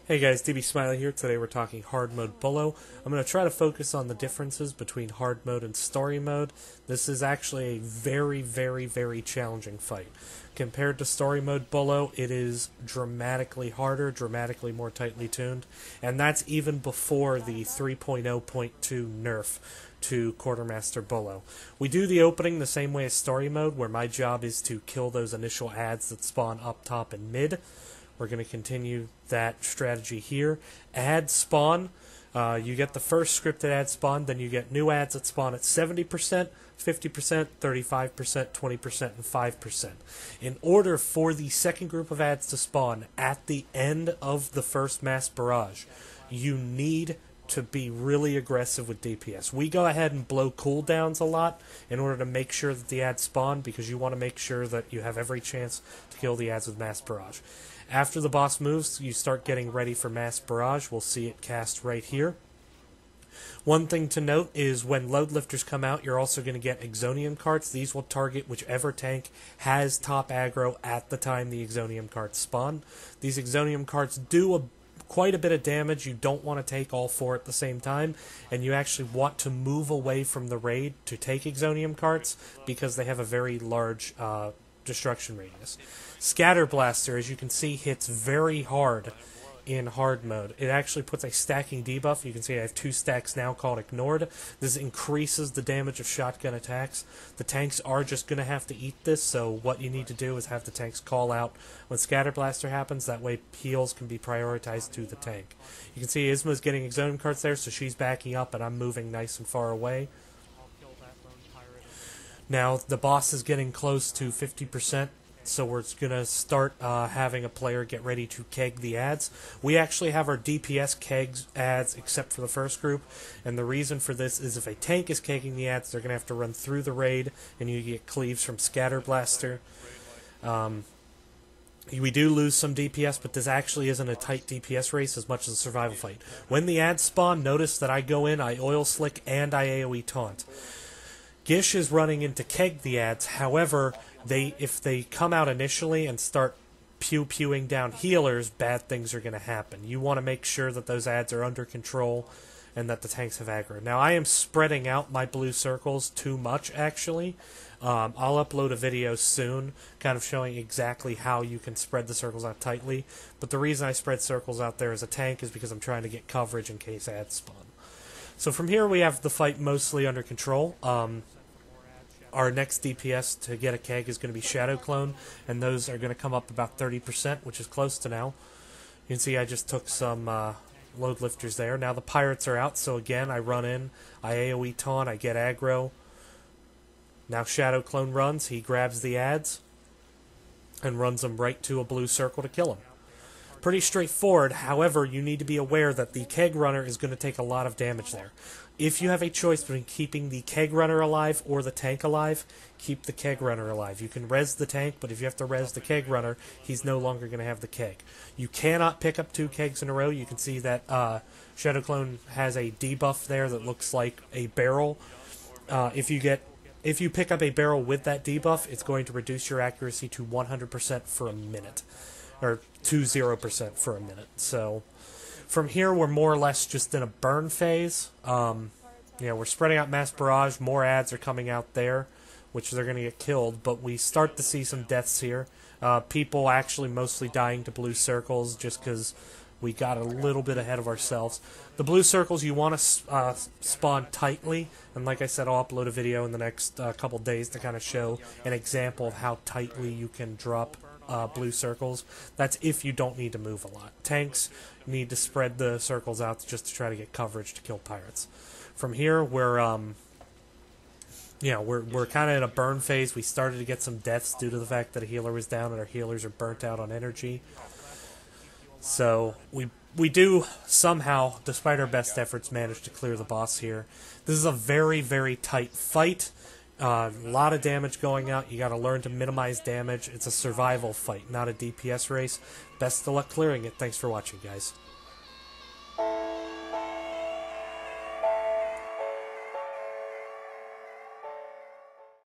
Hey guys, DB Smiley here. Today we're talking hard mode Bulo. I'm going to try to focus on the differences between hard mode and story mode. This is actually a very challenging fight. Compared to story mode Bulo, it is dramatically harder, dramatically more tightly tuned, and that's even before the 3.0.2 nerf to Quartermaster Bulo. We do the opening the same way as story mode, where my job is to kill those initial adds that spawn up top and mid. We're going to continue that strategy here. Add spawn. You get the first scripted ad spawn, then you get new ads that spawn at 70%, 50%, 35%, 20%, and 5%. In order for the second group of ads to spawn at the end of the first mass barrage, you need to be really aggressive with DPS. We go ahead and blow cooldowns a lot in order to make sure that the ads spawn, because you want to make sure that you have every chance to kill the ads with mass barrage. After the boss moves, you start getting ready for mass barrage. We'll see it cast right here. One thing to note is when load lifters come out, you're also going to get Exonium carts. These will target whichever tank has top aggro at the time the Exonium carts spawn. These Exonium carts do quite a bit of damage. You don't want to take all four at the same time, and you actually want to move away from the raid to take Exonium carts because they have a very large destruction radius. Scatter Blaster, as you can see, hits very hard in hard mode. It actually puts a stacking debuff. You can see I have 2 stacks now called Ignored. This increases the damage of shotgun attacks. The tanks are just going to have to eat this, so what you need to do is have the tanks call out when Scatter Blaster happens. That way heals can be prioritized to the tank. You can see Isma's getting Exonium carts there, so she's backing up and I'm moving nice and far away. Now the boss is getting close to 50%. So we're going to start having a player get ready to keg the ads. We actually have our DPS kegs ads except for the first group, and the reason for this is if a tank is kegging the ads, they're going to have to run through the raid, and you get cleaves from Scatter Blaster. We do lose some DPS, but this actually isn't a tight DPS race as much as a survival fight. When the ads spawn, notice that I go in, I oil slick, and I AoE taunt. Gish is running in to keg the ads, however, if they come out initially and start pew-pewing down healers, bad things are going to happen. You want to make sure that those ads are under control and that the tanks have aggro. Now, I am spreading out my blue circles too much, actually. I'll upload a video soon kind of showing exactly how you can spread the circles out tightly, but the reason I spread circles out there as a tank is because I'm trying to get coverage in case ads spawn. So from here, we have the fight mostly under control. Our next DPS to get a keg is going to be Shadow Clone, and those are going to come up about 30%, which is close to now. You can see I just took some load lifters there. Now the pirates are out, so again, I run in, I AoE taunt, I get aggro. Now Shadow Clone runs, he grabs the ads, and runs them right to a blue circle to kill him. Pretty straightforward, however, you need to be aware that the keg runner is going to take a lot of damage there. If you have a choice between keeping the keg runner alive or the tank alive, keep the keg runner alive. You can res the tank, but if you have to res the keg runner, he's no longer going to have the keg. You cannot pick up 2 kegs in a row. You can see that Shadow Clone has a debuff there that looks like a barrel. If you pick up a barrel with that debuff, it's going to reduce your accuracy to 100% for a minute. Or to 0% for a minute. So from here, we're more or less just in a burn phase. We're spreading out mass barrage. More ads are coming out there, which they're going to get killed. But we start to see some deaths here. People actually mostly dying to blue circles just because we got a little bit ahead of ourselves. The blue circles, you want to spawn tightly. And like I said, I'll upload a video in the next couple days to kind of show an example of how tightly you can drop blue circles. That's if you don't need to move a lot. Tanks need to spread the circles out just to try to get coverage to kill pirates. From here, we're kind of in a burn phase. We started to get some deaths due to the fact that a healer was down and our healers are burnt out on energy. So we do somehow, despite our best efforts, manage to clear the boss here. This is a very tight fight. A lot of damage going out. You got to learn to minimize damage. It's a survival fight, not a DPS race. Best of luck clearing it. Thanks for watching, guys.